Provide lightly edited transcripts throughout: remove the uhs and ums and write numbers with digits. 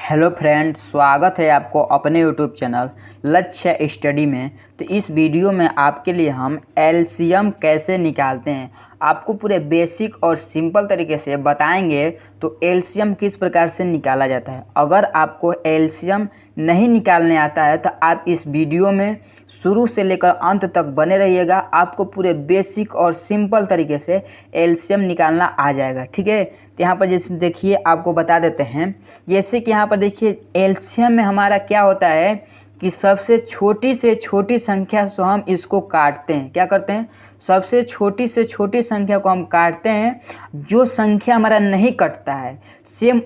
Hello friends, स्वागत है आपको अपने यूट्यूब चैनल लक्ष्य स्टडी में। तो इस वीडियो में आपके लिए हम एलसीएम कैसे निकालते हैं आपको पूरे बेसिक और सिंपल तरीके से बताएंगे। तो एलसीएम किस प्रकार से निकाला जाता है। अगर आपको एलसीएम नहीं निकालने आता है तो आप इस वीडियो में शुरू से लेकर अंत तक बने रहिएगा। आपको पूरे बेसिक और सिंपल तरीके से एलसीएम निकालना आ जाएगा। ठीक है, तो यहाँ पर जैसे देखिए आपको बता देते हैं। जैसे कि यहाँ पर देखिए एलसीएम में हमारा क्या होता है कि सबसे छोटी से छोटी संख्या से हम इसको काटते हैं। क्या करते हैं, सबसे छोटी से छोटी संख्या को हम काटते हैं। जो संख्या हमारा नहीं कटता है सेम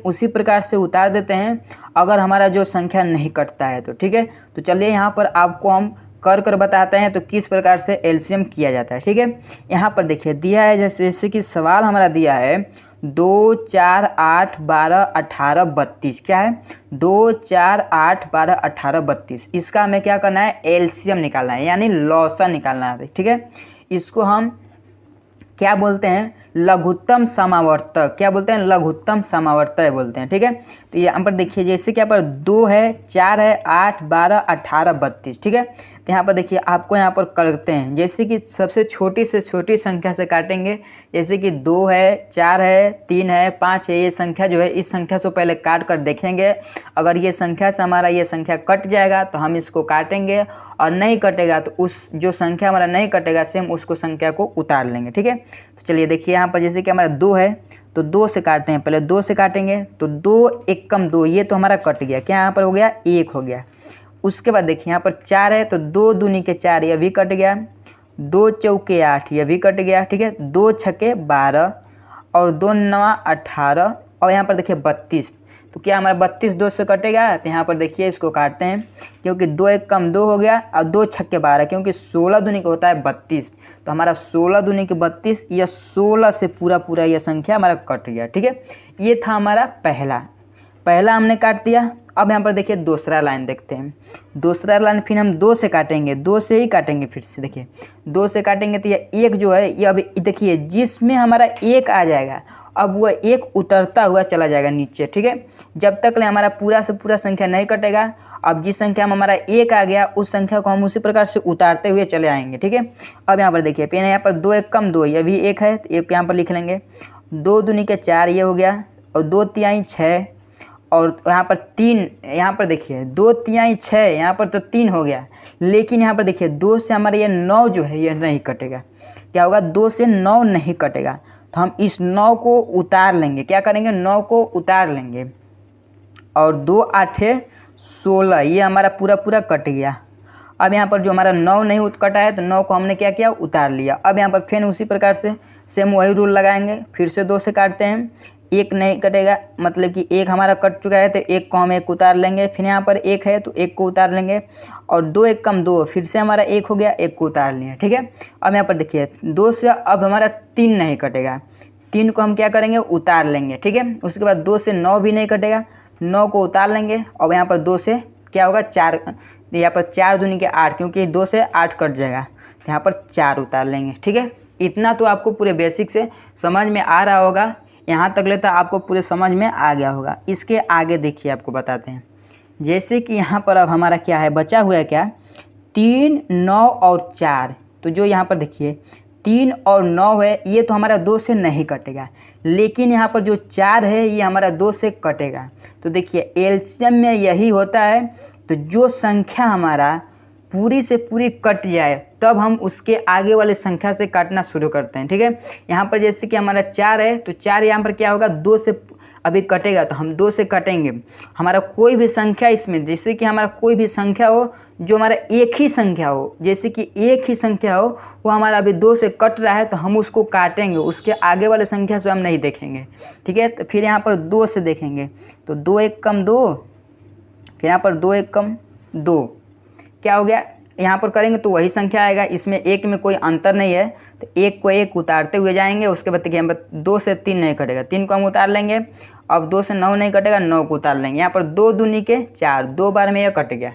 उसी प्रकार से उतार देते हैं अगर हमारा जो संख्या नहीं कटता है तो। ठीक है, तो चलिए यहाँ पर आपको हम कर बताते हैं तो किस प्रकार से एलसीएम किया जाता है। ठीक है, यहाँ पर देखिए दिया है जैसे कि सवाल हमारा दिया है 2, 4, 8, 12, 18, 32। क्या है 2, 4, 8, 12, 18, 32। इसका हमें क्या करना है, एलसीएम निकालना है यानी लॉसा निकालना है। ठीक है, इसको हम क्या बोलते हैं, लघुत्तम समावर्तक। क्या बोलते हैं, लघुत्तम समावर्तक बोलते हैं। ठीक है, तो यहाँ पर देखिए जैसे कि यहाँ पर 2 है, 4 है, 8, 12, 18, 32। ठीक है, तो यहाँ पर देखिए आपको यहाँ पर करते हैं जैसे कि सबसे छोटी से छोटी संख्या से काटेंगे। जैसे कि 2 है, 4 है, 3 है, 5 है। ये संख्या जो है इस संख्या से पहले काट कर देखेंगे। अगर ये संख्या से हमारा ये संख्या कट जाएगा तो हम इसको काटेंगे, और नहीं कटेगा तो उस जो संख्या हमारा नहीं कटेगा सेम उसको संख्या को उतार लेंगे। ठीक है, तो चलिए देखिए यहाँ पर जैसे कि हमारा 2 है तो 2 से काटते हैं। पहले 2 से काटेंगे तो 2 1 कम 2, ये तो हमारा कट गया। क्या यहाँ पर हो गया, 1 हो गया। उसके बाद देखिए यहाँ पर 4 है तो 2 दूनी के 4, यह भी कट गया। 2 चौके 8, यह भी कट गया। ठीक है, 2 छके 12 और 2 नवा 18 और यहाँ पर देखिए 32। तो क्या हमारा 32 2 से कटेगा। तो यहाँ पर देखिए इसको काटते हैं क्योंकि 2 1 कम 2 हो गया और 2 छक्के 12 क्योंकि 16 दूनी का होता है 32। तो हमारा 16 दूनी के 32, यह 16 से पूरा यह संख्या हमारा कट गया। ठीक है, ये था हमारा पहला हमने काट दिया। अब यहाँ पर देखिए दूसरा लाइन देखते हैं। दूसरा लाइन फिर हम 2 से काटेंगे, 2 से ही काटेंगे। फिर से देखिए 2 से काटेंगे तो यह 1 जो है ये अभी देखिए जिसमें हमारा 1 आ जाएगा अब वह 1 उतरता हुआ चला जाएगा नीचे। ठीक है, जब तक ले हमारा पूरा से पूरा संख्या नहीं कटेगा। अब जिस संख्या में हमारा 1 आ गया उस संख्या को हम उसी प्रकार से उतारते हुए चले आएंगे। ठीक है, अब यहाँ पर देखिए पेन यहाँ पर 2 1 कम 2, यह भी 1 है तो 1 यहाँ पर लिख लेंगे। 2 दूनी के 4, ये हो गया और 2 तिहाई 6 और यहाँ पर 3। यहाँ पर देखिए 2 तिहाई 6, यहाँ पर तो 3 हो गया। लेकिन यहाँ पर देखिए 2 से हमारे ये 9 जो है यह नहीं कटेगा। क्या होगा, 2 से 9 नहीं कटेगा। तो हम इस 9 को उतार लेंगे। क्या करेंगे, 9 को उतार लेंगे और 2 8 16, ये हमारा पूरा कट गया। अब यहाँ पर जो हमारा 9 नहीं कटा है तो 9 को हमने क्या किया, उतार लिया। अब यहाँ पर फिर उसी प्रकार से सेम वही रूल लगाएंगे। फिर से 2 से काटते हैं, 1 नहीं कटेगा, मतलब कि 1 हमारा कट चुका है तो 1 को हम 1 उतार लेंगे। फिर यहाँ पर 1 है तो 1 को उतार लेंगे और 2 1 कम 2, फिर से हमारा 1 हो गया, 1 को उतार लिया। ठीक है, अब यहाँ पर देखिए 2 से अब हमारा 3 नहीं कटेगा, 3 को हम क्या करेंगे, उतार लेंगे। ठीक है, उसके बाद 2 से 9 भी नहीं कटेगा, 9 को उतार लेंगे। और यहाँ पर 2 से क्या होगा, 4, यहाँ पर 4 दूनी के 8 क्योंकि 2 से 8 कट जाएगा तो यहाँ पर 4 उतार लेंगे। ठीक है, इतना तो आपको पूरे बेसिक से समझ में आ रहा होगा। यहाँ तक लेता आपको पूरे समझ में आ गया होगा। इसके आगे देखिए आपको बताते हैं। जैसे कि यहाँ पर अब हमारा क्या है, बचा हुआ है क्या, 3 9 और 4। तो जो यहाँ पर देखिए 3 और 9 है ये तो हमारा 2 से नहीं कटेगा, लेकिन यहाँ पर जो 4 है ये हमारा 2 से कटेगा। तो देखिए एलसीएम में यही होता है। तो जो संख्या हमारा पूरी से पूरी कट जाए तब हम उसके आगे वाले संख्या से काटना शुरू करते हैं। ठीक है, यहाँ पर जैसे कि हमारा 4 है तो 4 यहाँ पर क्या होगा, 2 से अभी कटेगा तो हम 2 से काटेंगे। हमारा कोई भी संख्या इसमें, जैसे कि हमारा कोई भी संख्या हो जो हमारा एक ही संख्या हो, जैसे कि एक ही संख्या हो वो हमारा अभी 2 से कट रहा है तो हम उसको काटेंगे, उसके आगे वाले संख्या से हम नहीं देखेंगे। ठीक है, तो फिर यहाँ पर 2 से देखेंगे तो 2 1 कम 2, फिर यहाँ पर 2 1 कम 2, क्या हो गया, यहाँ पर करेंगे तो वही संख्या आएगा। इसमें 1 में कोई अंतर नहीं है तो 1 को 1 उतारते हुए जाएंगे। उसके बाद देखिए 2 से 3 नहीं कटेगा, 3 को हम उतार लेंगे। अब 2 से 9 नहीं कटेगा, 9 को उतार लेंगे। यहाँ पर 2 दूनी के 4, 2 बार में यह कट गया।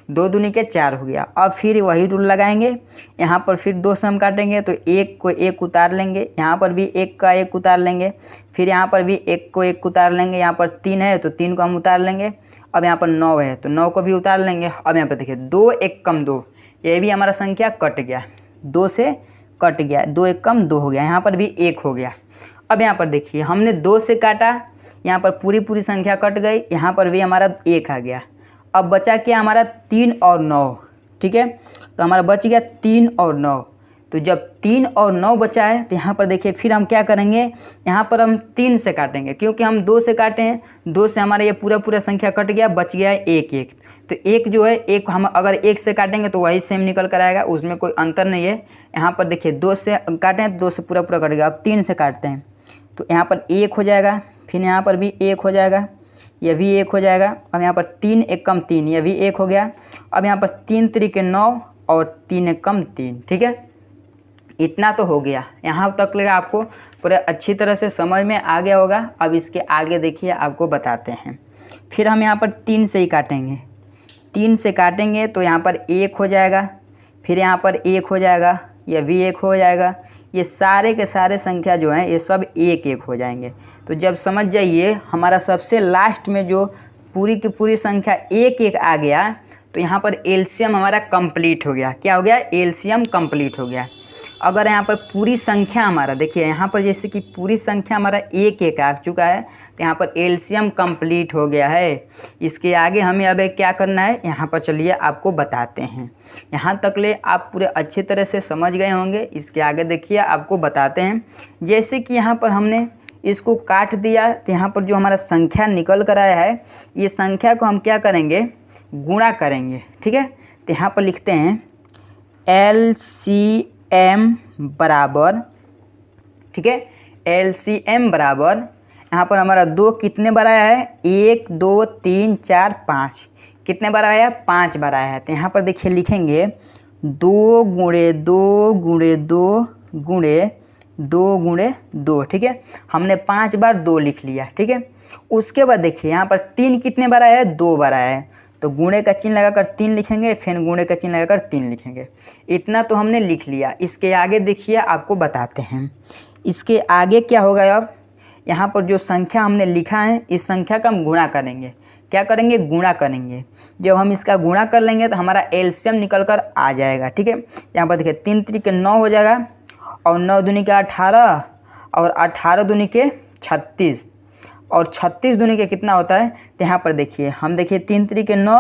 2 दूनी के 4 हो गया। अब फिर वही रूल लगाएंगे, यहाँ पर फिर 2 से हम काटेंगे तो 1 को 1 उतार लेंगे, यहाँ पर भी 1 का 1 उतार लेंगे, फिर यहाँ पर भी 1 को 1 उतार लेंगे, यहाँ पर 3 है तो 3 को हम उतार लेंगे। अब यहाँ पर 9 है तो 9 को भी उतार लेंगे। अब यहाँ पर देखिए 2 1 कम 2, ये भी हमारा संख्या कट गया, 2 से कट गया, 2 1 कम 2 हो गया, यहाँ पर भी 1 हो गया। अब यहाँ पर देखिए हमने 2 से काटा, यहाँ पर पूरी संख्या कट गई, यहाँ पर भी हमारा 1 आ गया। अब बचा क्या हमारा 3 और 9, ठीक है, तो हमारा बच गया 3 और 9। तो जब 3 और 9 बचा है तो यहाँ पर देखिए फिर हम क्या करेंगे, यहाँ पर हम 3 से काटेंगे, क्योंकि हम 2 से काटे हैं, 2 से हमारा ये पूरा संख्या कट गया, बच गया है 1 1। तो 1 जो है, 1 हम अगर 1 से काटेंगे तो वही सेम निकल कर आएगा, उसमें कोई अंतर नहीं है। यहाँ पर देखिए 2 से काटें तो 2 से पूरा कट गया। अब 3 से काटते हैं तो यहाँ पर 1 हो जाएगा, फिर यहाँ पर भी 1 हो जाएगा, यह भी 1 हो जाएगा। अब यहाँ पर 3 1 कम 3, यह भी 1 हो गया। अब यहाँ पर 3 3 9 और 3 1 कम 3, ठीक है, इतना तो हो गया। यहाँ तक लगा आपको पूरा अच्छी तरह से समझ में आ गया होगा। अब इसके आगे देखिए आपको बताते हैं। फिर हम यहाँ पर 3 से ही काटेंगे, 3 से काटेंगे तो यहाँ पर 1 हो जाएगा, फिर यहाँ पर 1 हो जाएगा, यह भी 1 हो जाएगा। ये सारे के सारे संख्या जो हैं ये सब 1 1 हो जाएंगे। तो जब समझ जाइए हमारा सबसे लास्ट में जो पूरी की पूरी संख्या 1 1 आ गया, तो यहाँ पर एलसीएम हमारा कंप्लीट हो गया। क्या हो गया, एलसीएम कंप्लीट हो गया। अगर यहाँ पर पूरी संख्या हमारा देखिए, यहाँ पर जैसे कि पूरी संख्या हमारा 1 1 आ चुका है, तो यहाँ पर एलसीएम कंप्लीट हो गया है। इसके आगे हमें अब क्या करना है, यहाँ पर चलिए आपको बताते हैं। यहाँ तक ले आप पूरे अच्छी तरह से समझ गए होंगे। इसके आगे देखिए आपको बताते हैं। जैसे कि यहाँ पर हमने इसको काट दिया, तो यहाँ पर जो हमारा संख्या निकल कर आया है, ये संख्या को हम क्या करेंगे, गुणा करेंगे, ठीक है। तो यहाँ पर लिखते हैं LCM बराबर, ठीक है, LCM बराबर, यहाँ पर हमारा 2 कितने बार आया है, 1 2 3 4 5, कितने बार आया है, 5 बार आया है। तो यहाँ पर देखिए लिखेंगे 2 गुणे 2 गुणे 2 गुणे 2 गुणे 2, ठीक है, हमने 5 बार 2 लिख लिया, ठीक है। उसके बाद देखिए यहाँ पर 3 कितने बार आया है, 2 बार आया है, तो गुणे का चिन्ह लगाकर 3 लिखेंगे, फिर गुणे का चिन्ह लगाकर 3 लिखेंगे। इतना तो हमने लिख लिया। इसके आगे देखिए आपको बताते हैं। इसके आगे क्या होगा, अब यहाँ पर जो संख्या हमने लिखा है, इस संख्या का हम गुणा करेंगे। क्या करेंगे, गुणा करेंगे। जब हम इसका गुणा कर लेंगे तो हमारा एलसीएम निकल कर आ जाएगा, ठीक है। यहाँ पर देखिए 3 3 9 हो जाएगा, और 9 दूनी के 18, और 18 दूनी के 36, और 36 दूनी के कितना होता है, तो यहाँ पर देखिए हम देखिए 3 3 9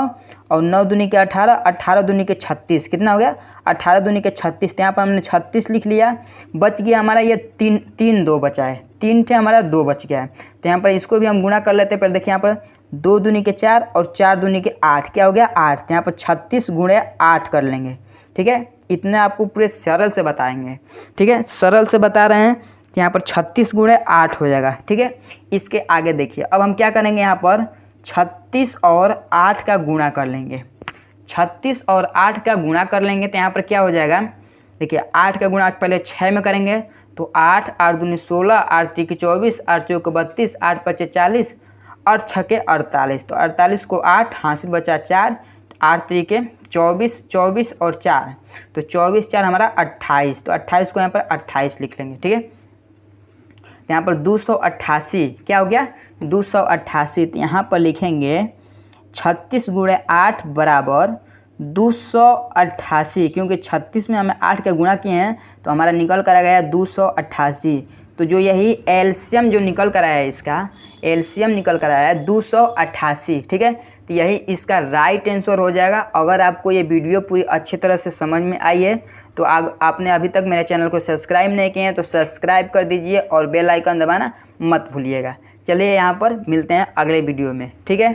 और 9 दूनी के 18, 18 दूनी के 36, कितना हो गया, 18 दूनी के 36। तो यहाँ पर हमने 36 लिख लिया। बच गया हमारा ये 3 2 बचा है, 3 थे हमारा 2 बच गया है। तो यहाँ पर इसको भी हम गुणा कर लेते हैं। पहले देखिए यहाँ पर 2 दूनी के 4 और 4 दूनी के 8, क्या हो गया, 8। तो यहाँ पर 36 गुणे 8 कर लेंगे, ठीक है। इतने आपको पूरे सरल से बताएंगे, ठीक है, सरल से बता रहे हैं। तो यहाँ पर 36 गुणे 8 हो जाएगा, ठीक है। इसके आगे देखिए अब हम क्या करेंगे, यहाँ पर 36 और 8 का गुणा कर लेंगे। 36 और 8 का गुणा कर लेंगे तो यहाँ पर क्या हो जाएगा, देखिए 8 का गुणा पहले 6 में करेंगे तो 8 8 दूनी 16, 8 3 24, 8 4 32, 8 5 40 और 6 के 48। तो 48 को 8 हासिल बचा 4, 8 3 के 24, 24 और 4, तो 24 4 हमारा 28। तो 28 को यहाँ पर 28 लिख लेंगे, ठीक है। यहाँ पर 288, क्या हो गया, 288। तो यहाँ पर लिखेंगे 36 गुणे 8 बराबर 288, क्योंकि 36 में हमें 8 का गुणा किए हैं तो हमारा निकल कर आ गया 288। तो जो यही एलसीएम जो निकल कर आया है, इसका एलसीएम निकल कर आया है 288, ठीक है। तो यही इसका राइट आंसर हो जाएगा। अगर आपको ये वीडियो पूरी अच्छी तरह से समझ में आई है तो आपने अभी तक मेरे चैनल को सब्सक्राइब नहीं किए हैं तो सब्सक्राइब कर दीजिए और बेल आइकन दबाना मत भूलिएगा। चलिए यहाँ पर मिलते हैं अगले वीडियो में, ठीक है।